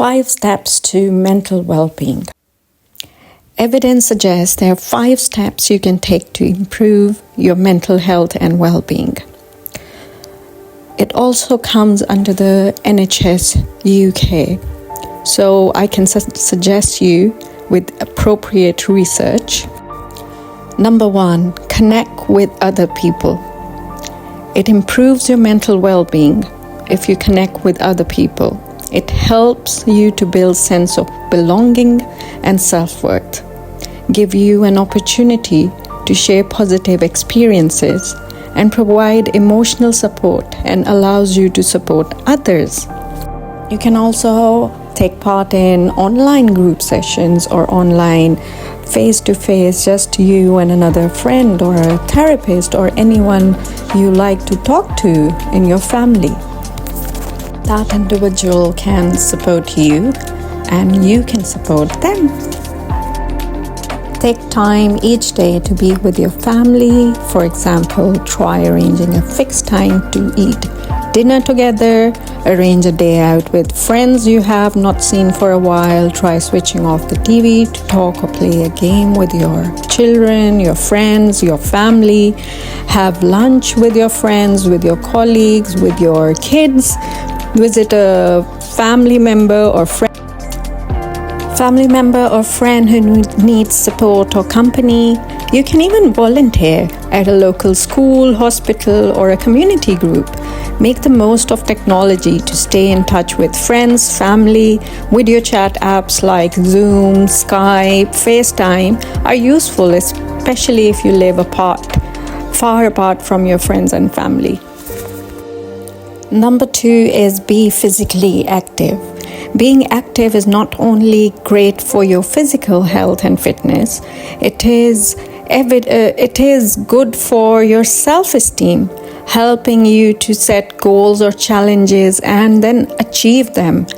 5 steps to mental well-being. Evidence suggests there are 5 steps you can take to improve your mental health and well-being. It also comes under the NHS UK, so I can suggest you with appropriate research. Number 1, connect with other people. It improves your mental well-being if you connect with other people. It helps you to build sense of belonging and self-worth, give you an opportunity to share positive experiences, and provide emotional support and allows you to support others. You can also take part in online group sessions or online face-to-face, just you and another friend or a therapist or anyone you like to talk to in your family. That individual can support you and you can support them. Take time each day to be with your family. For example, try arranging a fixed time to eat dinner together. Arrange a day out with friends you have not seen for a while. Try switching off the TV to talk or play a game with your children, your friends, your family. Have lunch with your friends, with your colleagues, with your kids. Visit a family member or friend who needs support or company. You can even volunteer at a local school, hospital, or a community group. Make the most of technology to stay in touch with friends, family. Video chat apps like Zoom, Skype, FaceTime are useful, especially if you live far apart from your friends and family. Number 2 is be physically active. Being active is not only great for your physical health and fitness, it is good for your self-esteem, helping you to set goals or challenges and then achieve them.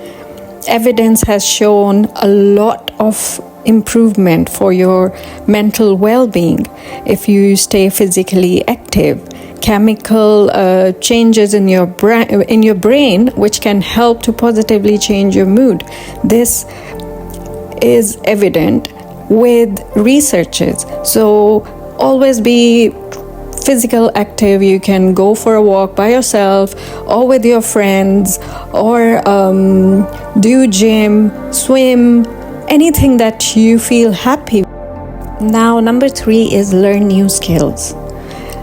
Evidence has shown a lot of improvement for your mental well-being if you stay physically active. Chemical changes in your brain which can help to positively change your mood. This is evident with researchers. So always be physical active. You can go for a walk by yourself or with your friends, or do gym, swim, anything that you feel happy. Now, number 3 is learn new skills.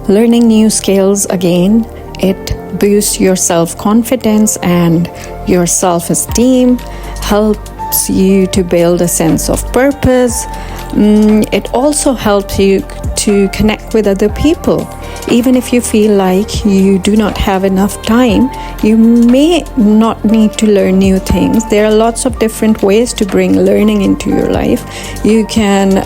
Learning new skills, again, it boosts your self-confidence and your self-esteem, helps you to build a sense of purpose. It also helps you to connect with other people. Even if you feel like you do not have enough time, you may not need to learn new things. There are lots of different ways to bring learning into your life. You can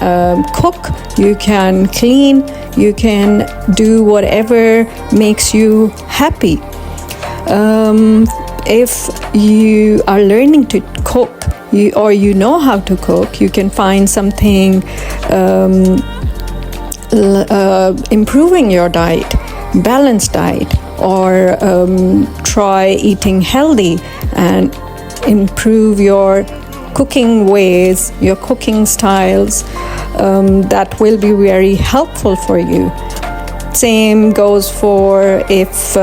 cook, you can clean, you can do whatever makes you happy. If you are learning to cook, or you know how to cook, you can find something improving your diet, balanced diet, or try eating healthy and improve your cooking ways, your cooking styles. That will be very helpful for you. Same goes for if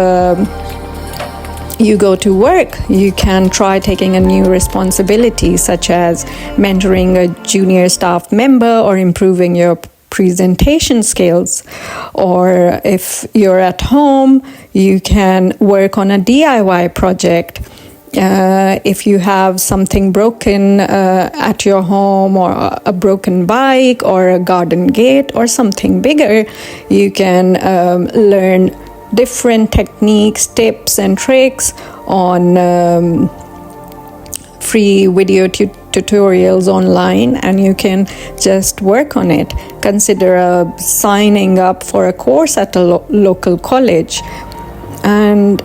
you go to work, you can try taking a new responsibility, such as mentoring a junior staff member or improving your presentation skills. Or if you're at home, you can work on a DIY project. If you have something broken at your home, or a broken bike or a garden gate or something bigger, you can learn different techniques, tips and tricks on free video tutorials online, and you can just work on it. Consider signing up for a course at a local college and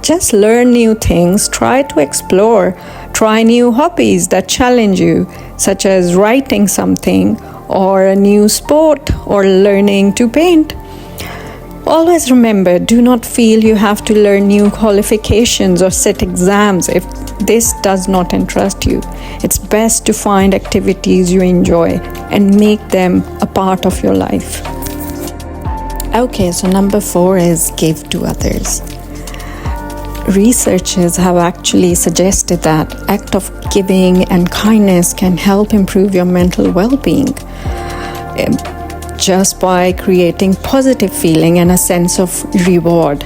just learn new things. Try to explore. Try new hobbies that challenge you, such as writing something or a new sport or learning to paint. Always remember, do not feel you have to learn new qualifications or sit exams if this does not interest you. It's best to find activities you enjoy and make them a part of your life. Okay, so number 4 is give to others. Researchers have actually suggested that act of giving and kindness can help improve your mental well-being just by creating positive feeling and a sense of reward,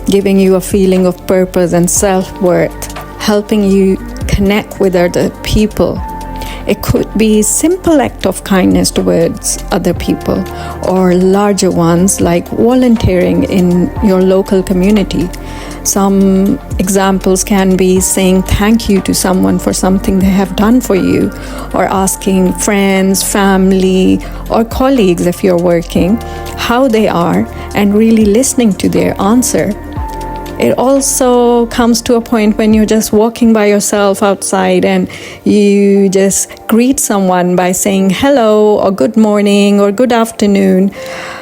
giving you a feeling of purpose and self-worth, helping you connect with other people. It could be simple act of kindness towards other people or larger ones like volunteering in your local community. Some examples can be saying thank you to someone for something they have done for you, or asking friends, family, or colleagues if you're working how they are and really listening to their answer. It also comes to a point when you're just walking by yourself outside and you just greet someone by saying hello or good morning or good afternoon,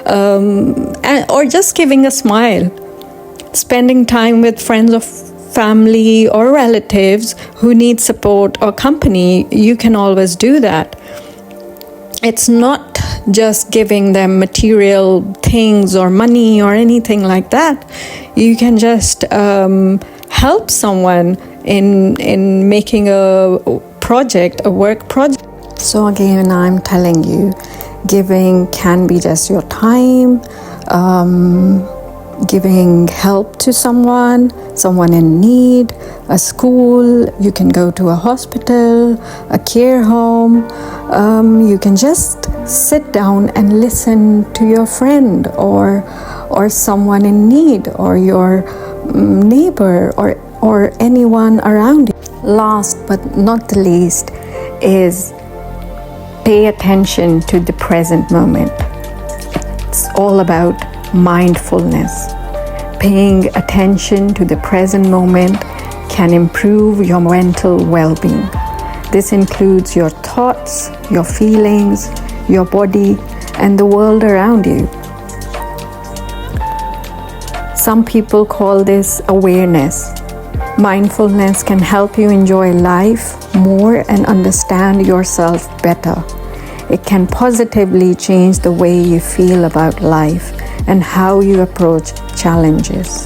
or just giving a smile. Spending time with friends or family or relatives who need support or company, you can always do that. It's not just giving them material things or money or anything like that. You can just help someone in making a project, a work project. So again, I'm telling you, giving can be just your time, giving help to someone in need, a school, you can go to a hospital, a care home, you can just sit down and listen to your friend or someone in need, or your neighbor, or anyone around you. Last but not the least is pay attention to the present moment. It's all about mindfulness. Paying attention to the present moment can improve your mental well-being. This includes your thoughts, your feelings, your body, and the world around you. Some people call this awareness. Mindfulness can help you enjoy life more and understand yourself better. It can positively change the way you feel about life and how you approach challenges.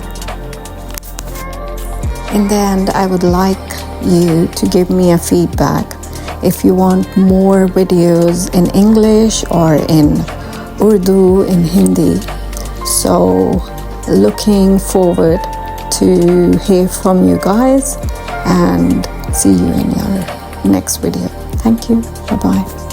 In the end, I would like you to give me a feedback if you want more videos in English or in Urdu, in Hindi. So looking forward to hear from you guys and see you in your next video. Thank you. Bye-bye.